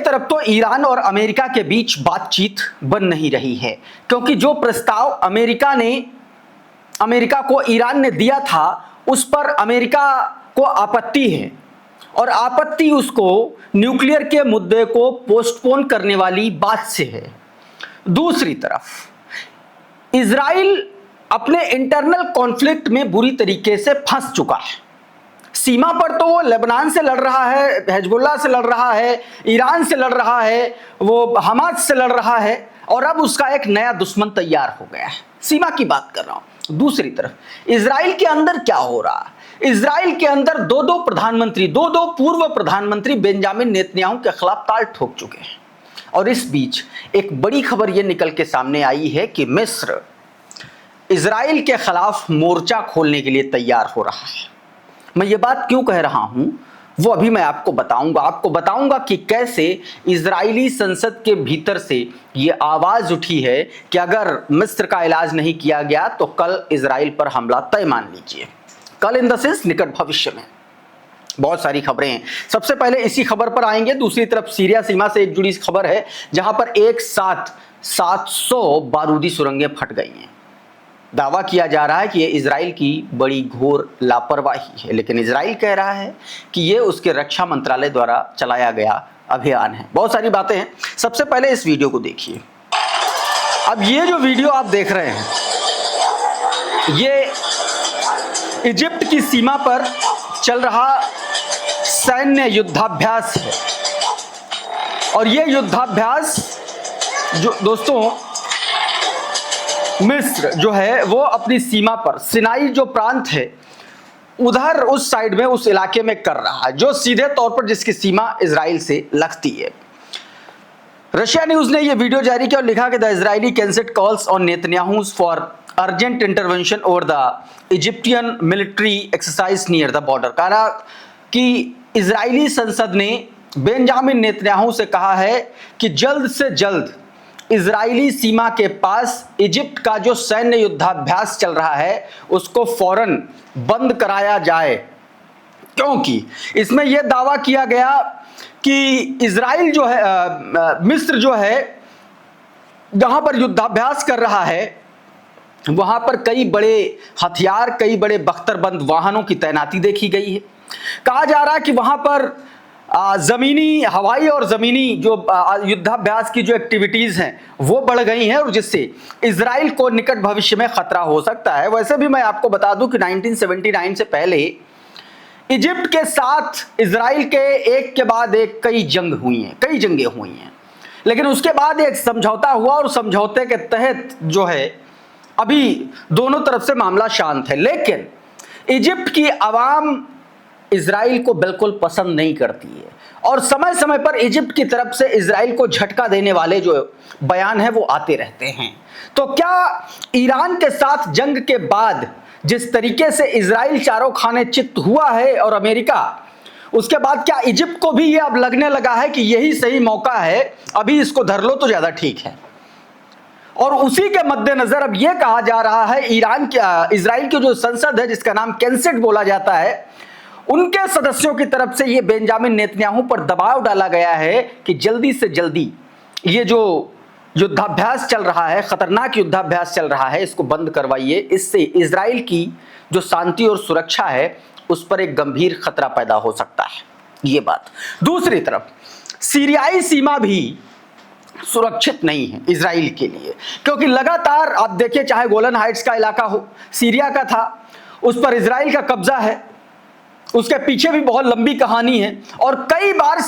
तरफ तो ईरान और अमेरिका के बीच बातचीत बन नहीं रही है, क्योंकि जो प्रस्ताव अमेरिका को ईरान ने दिया था उस पर अमेरिका को आपत्ति है, और आपत्ति उसको न्यूक्लियर के मुद्दे को पोस्टपोन करने वाली बात से है। दूसरी तरफ इजराइल अपने इंटरनल कॉन्फ्लिक्ट में बुरी तरीके से फंस चुका है। सीमा पर तो वो लेबनान से लड़ रहा है, हिजबुल्लाह से लड़ रहा है, ईरान से लड़ रहा है, वो हमास से लड़ रहा है, और अब उसका एक नया दुश्मन तैयार हो गया है। सीमा की बात कर रहा हूं। दूसरी तरफ इजराइल के अंदर क्या हो रहा है? इजराइल के अंदर दो पूर्व प्रधानमंत्री बेंजामिन नेतन्याहू के खिलाफ ताल ठोक चुके हैं। और इस बीच एक बड़ी खबर यह निकल के सामने आई है कि मिस्र इजराइल के खिलाफ मोर्चा खोलने के लिए तैयार हो रहा है। मैं ये बात क्यों कह रहा हूं वो अभी मैं आपको बताऊंगा कि कैसे इजरायली संसद के भीतर से ये आवाज उठी है कि अगर मिस्र का इलाज नहीं किया गया तो कल इजराइल पर हमला तय मान लीजिए। कल इन द सेंस निकट भविष्य में। बहुत सारी खबरें हैं। सबसे पहले इसी खबर पर आएंगे। दूसरी तरफ सीरिया सीमा से एक जुड़ी खबर है जहां पर एक साथ 700 बारूदी सुरंगें फट गई हैं। दावा किया जा रहा है कि ये इजराइल की बड़ी घोर लापरवाही है, लेकिन इजराइल कह रहा है कि ये उसके रक्षा मंत्रालय द्वारा चलाया गया अभियान है। बहुत सारी बातें हैं। सबसे पहले इस वीडियो को देखिए। अब ये जो वीडियो आप देख रहे हैं ये इजिप्ट की सीमा पर चल रहा सैन्य युद्धाभ्यास है, और ये युद्धाभ्यास जो दोस्तों मिस्र जो है वो अपनी सीमा पर सिनाई जो प्रांत है उधर उस साइड में उस इलाके में कर रहा है, जो सीधे तौर पर जिसकी सीमा इजराइल से लगती है। रशिया न्यूज ने यह वीडियो जारी किया और लिखा कि the Israeli cancelled calls on Netanyahu for urgent intervention over the Egyptian military exercise near the border. कहा कि इजरायली संसद ने बेंजामिन नेतन्याहू से कहा है कि जल्द से जल्द इजरायली सीमा के पास इजिप्ट का जो सैन्य युद्धाभ्यास चल रहा है उसको फौरन बंद कराया जाए, क्योंकि इसमें यह दावा किया गया कि इजराइल जो है मिस्र जो है जहां पर युद्धाभ्यास कर रहा है वहां पर कई बड़े हथियार, कई बड़े बख्तरबंद वाहनों की तैनाती देखी गई है। कहा जा रहा है कि वहां पर जमीनी, हवाई और जमीनी जो युद्धाभ्यास की जो एक्टिविटीज हैं वो बढ़ गई हैं, और जिससे इजराइल को निकट भविष्य में खतरा हो सकता है। वैसे भी मैं आपको बता दूं कि 1979 से पहले इजिप्ट के साथ इजराइल के एक के बाद एक कई जंगें हुई हैं, लेकिन उसके बाद एक समझौता हुआ और समझौते के तहत जो है अभी दोनों तरफ से मामला शांत है। लेकिन इजिप्ट की आवाम इजराइल को बिल्कुल पसंद नहीं करती है, और समय समय पर इजिप्ट की तरफ से इजराइल को झटका देने वाले जो बयान है वो आते रहते हैं। तो क्या ईरान के साथ जंग के बाद जिस तरीके से इजराइल चारों खाने चित हुआ है और अमेरिका, उसके बाद क्या इजिप्ट को भी ये अब लगने लगा है कि यही सही मौका है, अभी इसको धर लो तो ज्यादा ठीक है? और उसी के मद्देनजर अब यह कहा जा रहा है इजराइल की जो संसद है जिसका नाम कैंसेट बोला जाता है, उनके सदस्यों की तरफ से यह बेंजामिन नेतन्याहू पर दबाव डाला गया है कि जल्दी से जल्दी ये जो युद्धाभ्यास चल रहा है, खतरनाक युद्धाभ्यास चल रहा है, इसको बंद करवाइए। इससे इजराइल की जो शांति और सुरक्षा है उस पर एक गंभीर खतरा पैदा हो सकता है। ये बात। दूसरी तरफ सीरियाई सीमा भी सुरक्षित नहीं है इजराइल के लिए, क्योंकि लगातार आप देखिए, चाहे गोलन हाइट्स का इलाका हो, सीरिया का था, उस पर इजराइल का कब्जा है, उसके पीछे भी बहुत लंबी कहानी है, और कई बार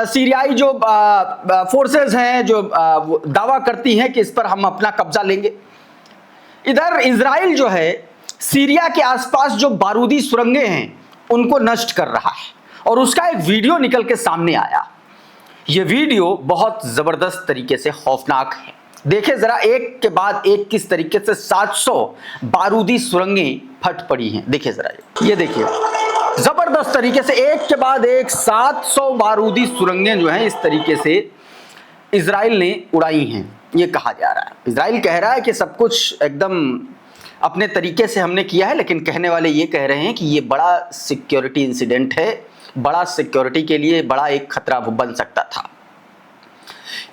सीरियाई जो फोर्सेस हैं जो दावा करती हैं कि इस पर हम अपना कब्जा लेंगे। इधर इजराइल जो है सीरिया के आसपास जो बारूदी सुरंगें हैं उनको नष्ट कर रहा है, और उसका एक वीडियो निकल के सामने आया। यह वीडियो बहुत जबरदस्त तरीके से खौफनाक है। देखिए जरा, एक के बाद एक किस तरीके से 700 बारूदी सुरंगें फट पड़ी हैं। देखिए जरा, ये देखिए, जबरदस्त तरीके से एक के बाद एक 700 बारूदी सुरंगें जो हैं इस तरीके से इजराइल ने उड़ाई हैं, ये कहा जा रहा है। इजराइल कह रहा है कि सब कुछ एकदम अपने तरीके से हमने किया है, लेकिन कहने वाले ये कह रहे हैं कि ये बड़ा सिक्योरिटी इंसिडेंट है, बड़ा सिक्योरिटी के लिए बड़ा एक खतरा बन सकता था।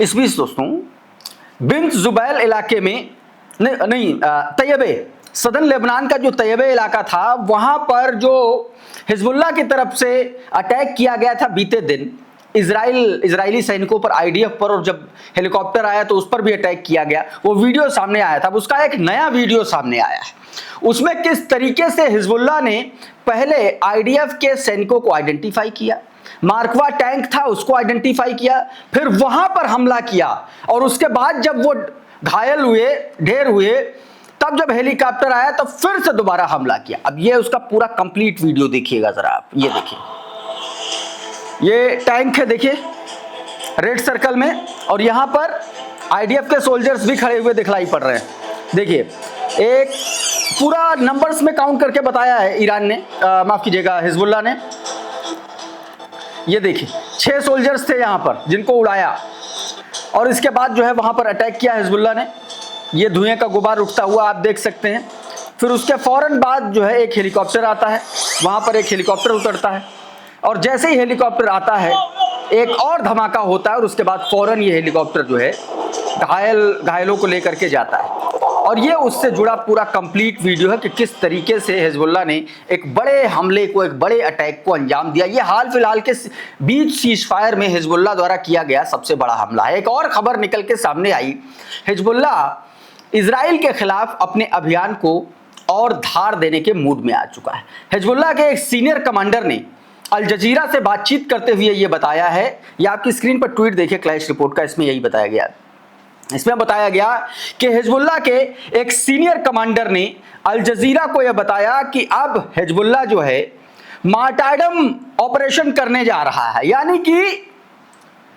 इस बीच दोस्तों बिन्त जुबैल इलाके में तैयबे, सदन लेबनान का जो तैयबे इलाका था, वहां पर जो हिजबुल्लाह की तरफ से अटैक किया गया था बीते दिन इजरायली सैनिकों पर, आईडीएफ पर, और जब हेलीकॉप्टर आया तो उस पर भी अटैक किया गया, वो वीडियो सामने आया था। उसका एक नया वीडियो सामने आया है। उसमें किस तरीके से हिजबुल्लाह ने पहले आईडीएफ के सैनिकों को आइडेंटिफाई किया, मार्कवा टैंक था उसको आइडेंटिफाई किया, फिर वहां पर हमला किया, और उसके बाद जब वो घायल हुए, ढेर हुए, तब जब हेलीकॉप्टर आया तब फिर से दोबारा हमला किया। अब ये उसका पूरा कंप्लीट वीडियो देखिएगा जरा आप। ये देखिए, ये टैंक है, देखिए रेड सर्कल में, और यहां पर आईडीएफ के सोल्जर्स भी खड़े हुए दिखलाई पड़ रहे हैं। देखिए एक पूरा नंबर्स में काउंट करके बताया है ईरान ने, माफ कीजिएगा हिजबुल्लाह ने। ये देखिए 6 सोल्जर्स थे यहां पर जिनको उड़ाया, और इसके बाद जो है वहां पर अटैक किया हिजबुल्लाह ने। ये धुएं का गुबार उठता हुआ आप देख सकते हैं। फिर उसके फौरन बाद जो है एक हेलीकॉप्टर आता है, वहां पर एक हेलीकॉप्टर उतरता है, और जैसे ही हेलीकॉप्टर आता है एक और धमाका होता है, और उसके बाद फौरन ये हेलीकॉप्टर जो है घायलों को लेकर के जाता है। और ये उससे जुड़ा पूरा कंप्लीट वीडियो है कि किस तरीके से हिजबुल्लाह ने एक बड़े हमले को, एक बड़े अटैक को अंजाम दिया। ये हाल फिलहाल के बीच सीजफायर में हिजबुल्लाह द्वारा किया गया सबसे बड़ा हमला है। एक और खबर निकल के सामने आई, हिजबुल्लाह इजराइल के खिलाफ अपने अभियान को और धार देने के मूड में आ चुका है। हिजबुल्लाह के एक सीनियर कमांडर ने अल जजीरा से बातचीत करते हुए ये बताया है, ये आपकी स्क्रीन पर ट्वीट देखिए क्लैश रिपोर्ट का, इसमें यही बताया गया। इसमें बताया गया कि हिजबुल्लाह के एक सीनियर कमांडर ने अल जजीरा को यह बताया कि अब हिजबुल्लाह जो है मार्टायरडम ऑपरेशन करने जा रहा है, यानी कि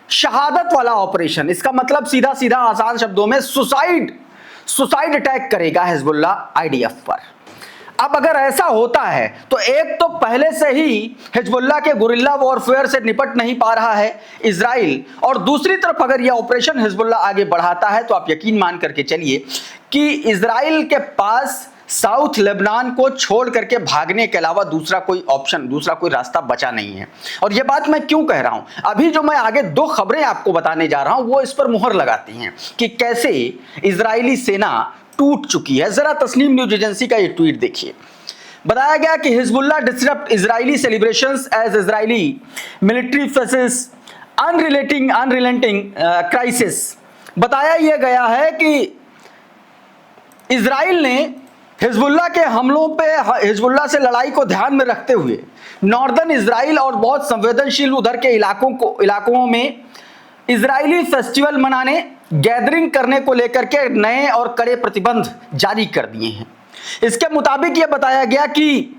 शहादत वाला ऑपरेशन। इसका मतलब सीधा सीधा आसान शब्दों में सुसाइड अटैक करेगा हिजबुल्लाह आईडीएफ पर। अब अगर ऐसा होता है तो एक तो पहले से ही हिजबुल्लाह के गुरिल्ला वॉरफेयर से निपट नहीं पा रहा है इजराइल, और दूसरी तरफ अगर यह ऑपरेशन हिजबुल्लाह आगे बढ़ाता है तो आप यकीन मान करके चलिए कि इजराइल के पास साउथ लेबनान को छोड़ करके भागने के अलावा दूसरा कोई ऑप्शन, दूसरा कोई रास्ता बचा नहीं है। और यह बात मैं क्यों कह रहा हूं, अभी जो मैं आगे 2 खबरें आपको बताने जा रहा हूं वो इस पर मुहर लगाती हैं कि कैसे इजरायली सेना टूट चुकी है। जरा तस्नीम न्यूज एजेंसी का ये ट्वीट देखिए। बताया गया कि Hezbollah disrupt Israeli celebrations as Israeli military faces unrelenting crisis. बताया यह गया है कि इजराइल ने हिजबुल्लाह के हमलों पे, हिजबुल्लाह से लड़ाई को ध्यान में रखते हुए नॉर्दर्न इजराइल और बहुत संवेदनशील उधर के इलाकों में इजरायली फेस्टिवल मनाने, गैदरिंग करने को लेकर के नए और कड़े प्रतिबंध जारी कर दिए हैं। इसके मुताबिक यह बताया गया कि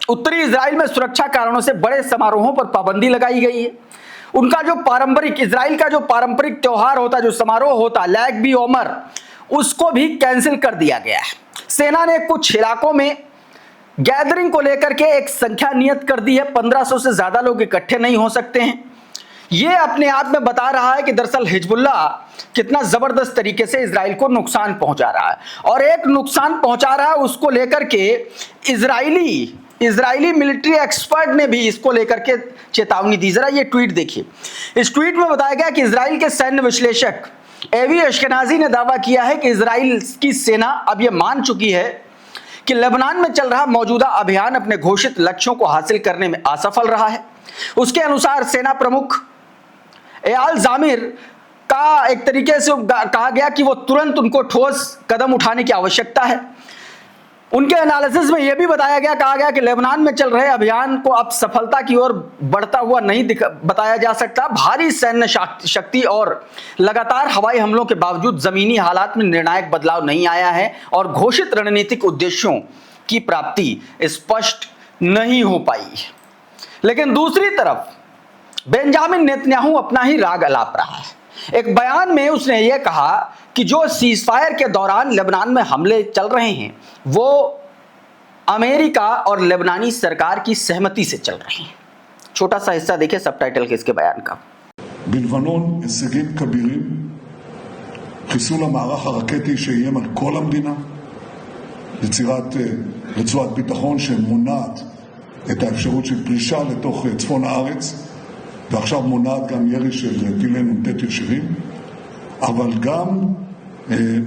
उत्तरी इजराइल में सुरक्षा कारणों से बड़े समारोहों पर पाबंदी लगाई गई है। उनका जो पारंपरिक, इजराइल का जो पारंपरिक त्योहार होता, जो समारोह होता लैग बी ओमर, उसको भी कैंसिल कर दिया गया है। सेना ने कुछ इलाकों में गैदरिंग को लेकर के एक संख्या नियत कर दी है, 1500 से ज्यादा लोग इकट्ठे नहीं हो सकते हैं। यह अपने आप में बता रहा है कि दरअसल हिजबुल्लाह कितना जबरदस्त तरीके से इजराइल को नुकसान पहुंचा रहा है, और एक नुकसान पहुंचा रहा है उसको लेकर के इजरायली मिलिट्री एक्सपर्ट ने भी इसको लेकर के चेतावनी दी। जरा ये ट्वीट देखिए। इस ट्वीट में बताया गया कि इजराइल के सैन्य विश्लेषक एवी अश्केनाजी ने दावा किया है कि इजराइल की सेना अब यह मान चुकी है कि लेबनान में चल रहा मौजूदा अभियान अपने घोषित लक्ष्यों को हासिल करने में असफल रहा है। उसके अनुसार सेना प्रमुख एयाल जामिर का एक तरीके से कहा गया कि वो तुरंत उनको ठोस कदम उठाने की आवश्यकता है। उनके एनालिसिस में यह भी बताया गया, कहा गया कि लेबनान में चल रहे अभियान को अब सफलता की ओर बढ़ता हुआ नहीं बताया जा सकता। भारी सैन्य शक्ति और लगातार हवाई हमलों के बावजूद जमीनी हालात में निर्णायक बदलाव नहीं आया है और घोषित रणनीतिक उद्देश्यों की प्राप्ति स्पष्ट नहीं हो पाई। लेकिन दूसरी तरफ बेंजामिन नेतन्याहू अपना ही राग अलाप रहा है। एक बयान में उसने यह कहा कि जो सीजफायर के दौरान लेबनान में हमले चल रहे हैं वो अमेरिका और लेबनानी सरकार की सहमति से चल रहे हैं। छोटा सा हिस्सा देखिए सबटाइटल के इसके बयान का। בלבנון הישגים כבירים, חיסול המערך הרקטי שאיים על כל המדינה, יצירת רצועת ביטחון שמונעת את האפשרות של פלישה לתוך צפון הארץ, ועכשיו מונעת גם ירי של טילי נ"ט ישירים, אבל גם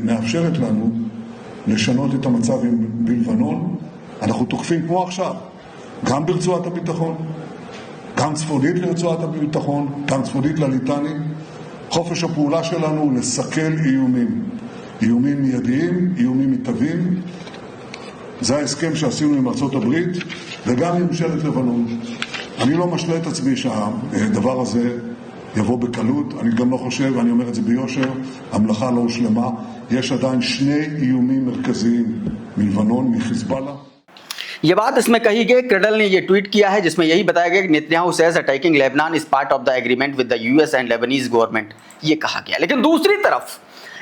מאפשרת לנו לשנות את המצב בלבנון. אנחנו תוקפים כמו עכשיו, גם ברצועת הביטחון, גם צפונית לרצועת הביטחון, גם צפונית לליטני. חופש הפעולה שלנו הוא לסכל איומים, איומים מיידיים, איומים מתהווים. זה ההסכם שעשינו עם ארצות הברית וגם עם ממשלת לבנון. אני לא משלה את עצמי שהדבר הזה יבוא בקלות. אני גם לא חושב, ואני אומר את זה ביושר, המלאכה לא הושלמה. יש עדיין שני איומים מרכזיים מלבנון, מחיזבאללה. ये बात इसमें कही गई, क्रेडल ने ये ट्वीट किया है जिसमें यही बताया गया कि Netanyahu says attacking Lebanon is part of the agreement with the US and Lebanese government, ये कहा गया। लेकिन दूसरी तरफ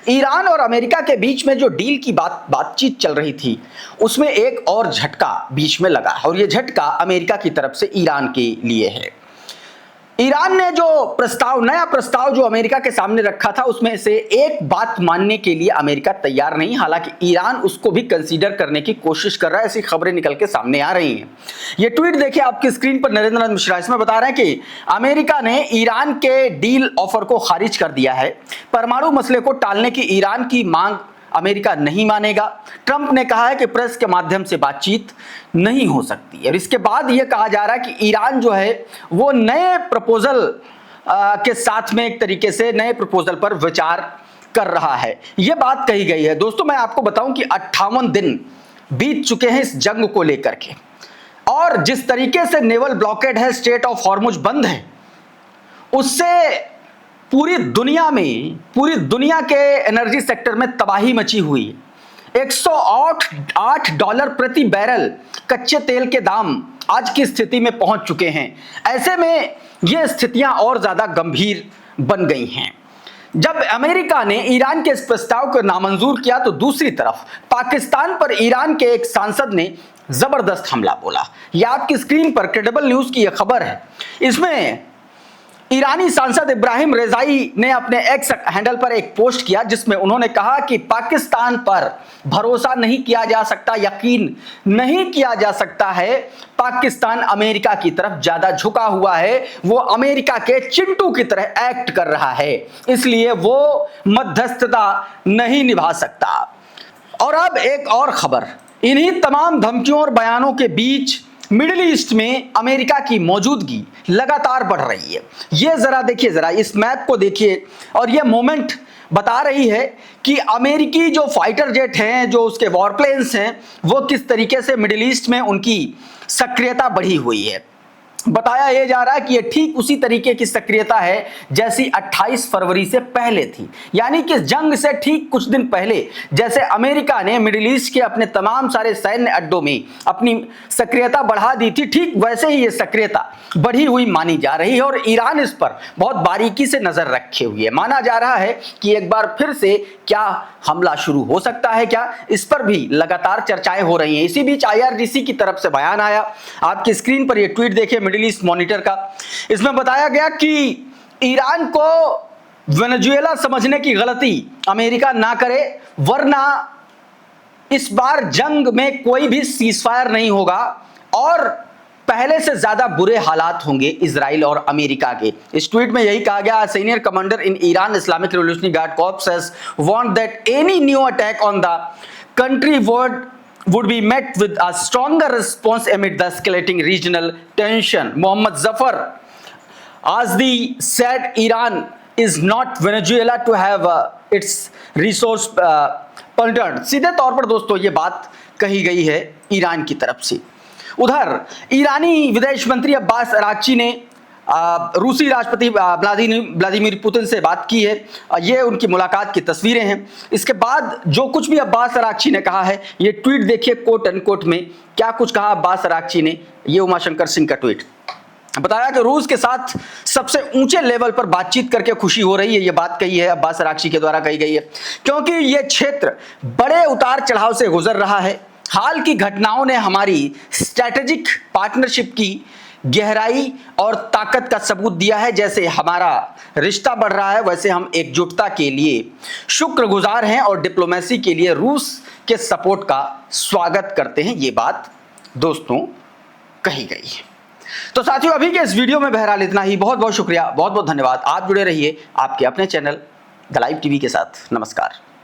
ईरान और अमेरिका के बीच में जो डील की बातचीत चल रही थी उसमें एक और झटका बीच में लगा और ये झटका अमेरिका की तरफ से ईरान के लिए है। ईरान ने जो नया प्रस्ताव जो अमेरिका के सामने रखा था उसमें से एक बात मानने के लिए अमेरिका तैयार नहीं, हालांकि ईरान उसको भी कंसीडर करने की कोशिश कर रहा है, ऐसी खबरें निकल के सामने आ रही हैं। ये ट्वीट देखिए आपकी स्क्रीन पर, नरेंद्र नाथ मिश्रा इसमें बता रहे हैं कि अमेरिका ने ईरान के डील ऑफर को खारिज कर दिया है। परमाणु मसले को टालने की ईरान की मांग अमेरिका नहीं मानेगा। ट्रंप ने कहा है कि प्रेस के माध्यम से बातचीत नहीं हो सकती है। और इसके बाद यह कहा जा रहा है कि ईरान जो है वो नए प्रपोजल के साथ में एक तरीके से नए प्रपोजल पर विचार कर रहा है, यह बात कही गई है। दोस्तों मैं आपको बताऊं कि 58 दिन बीत चुके हैं इस जंग को लेकर के, और जिस तरीके से नेवल ब्लॉकेड है, स्ट्रेट ऑफ हॉर्मुज बंद है, उससे पूरी दुनिया के एनर्जी सेक्टर में तबाही मची हुई है। $108 प्रति बैरल कच्चे तेल के दाम आज की स्थिति में पहुंच चुके हैं। ऐसे में ये स्थितियां और ज्यादा गंभीर बन गई हैं। जब अमेरिका ने ईरान के इस प्रस्ताव को नामंजूर किया तो दूसरी तरफ पाकिस्तान पर ईरान के एक सांसद ने जबरदस्त हमला बोला। यह आपकी स्क्रीन पर क्रेडिबल न्यूज की यह खबर है। इसमें ईरानी सांसद इब्राहिम रेजाई ने अपने एक्स हैंडल पर एक पोस्ट किया जिसमें उन्होंने कहा कि पाकिस्तान पर भरोसा नहीं किया जा सकता, यकीन नहीं किया जा सकता है। पाकिस्तान अमेरिका की तरफ ज्यादा झुका हुआ है, वो अमेरिका के चिंटू की तरह एक्ट कर रहा है, इसलिए वो मध्यस्थता नहीं निभा सकता। और अब एक और खबर, इन्हीं तमाम धमकियों और बयानों के बीच मिडिल ईस्ट में अमेरिका की मौजूदगी लगातार बढ़ रही है। ये जरा देखिए, जरा इस मैप को देखिए, और ये मोमेंट बता रही है कि अमेरिकी जो फाइटर जेट हैं, जो उसके वॉरप्लेन्स हैं, वो किस तरीके से मिडिल ईस्ट में उनकी सक्रियता बढ़ी हुई है। बताया यह जा रहा है कि यह ठीक उसी तरीके की सक्रियता है जैसी 28 फरवरी से पहले थी, यानी कि जंग से ठीक कुछ दिन पहले जैसे अमेरिका ने मिडिल ईस्ट के अपने तमाम सारे सैन्य अड्डों में अपनी सक्रियता बढ़ा दी थी, ठीक वैसे ही यह सक्रियता बढ़ी हुई मानी जा रही है। और ईरान इस पर बहुत बारीकी से नजर रखे हुए है। माना जा रहा है कि एक बार फिर से क्या हमला शुरू हो सकता है क्या, इस पर भी लगातार चर्चाएं हो रही हैं। इसी बीच IRGC की तरफ से बयान आया, आपकी स्क्रीन पर यह ट्वीट देखिए मिडिल ईस्ट मॉनिटर का। इसमें बताया गया कि ईरान को वेनेजुएला समझने की गलती अमेरिका ना करे, वरना इस बार जंग में कोई भी सीजफायर नहीं होगा और पहले से ज्यादा बुरे हालात होंगे इजराइल और अमेरिका के। इस ट्वीट में यही कहा गया, senior commander in Iran Islamic revolutionary guard corps has warned that any new attack on the country would be met with a stronger response amid the escalating regional tension. Mohammad Zafar Azdi said Iran is not Venezuela to have its resource plundered. सीधे तौर पर दोस्तों ये बात कही गई है Iran की तरफ से। उधर ईरानी विदेश मंत्री अब्बास अराक्ची ने रूसी राष्ट्रपति व्लादिमीर पुतिन से बात की है। ये उनकी मुलाकात की तस्वीरें हैं। इसके बाद जो कुछ भी अब्बास अराक्ची ने कहा है, ये ट्वीट देखिए कोट अनकोट में क्या कुछ कहा अब्बास अराक्ची ने। ये उमाशंकर सिंह का ट्वीट बताया कि रूस के साथ सबसे ऊंचे लेवल पर बातचीत करके खुशी हो रही है। ये बात कही है अब्बास अराक्ची के द्वारा कही गई है, क्योंकि ये क्षेत्र बड़े उतार चढ़ाव से गुजर रहा है। हाल की घटनाओं ने हमारी स्ट्रैटेजिक पार्टनरशिप की गहराई और ताकत का सबूत दिया है। जैसे हमारा रिश्ता बढ़ रहा है, वैसे हम एकजुटता के लिए शुक्रगुजार हैं और डिप्लोमेसी के लिए रूस के सपोर्ट का स्वागत करते हैं। ये बात दोस्तों कही गई। तो साथियों, अभी के इस वीडियो में बहरहाल इतना ही। बहुत बहुत शुक्रिया, बहुत बहुत धन्यवाद। आप जुड़े रहिए आपके अपने चैनल द लाइव टीवी के साथ। नमस्कार।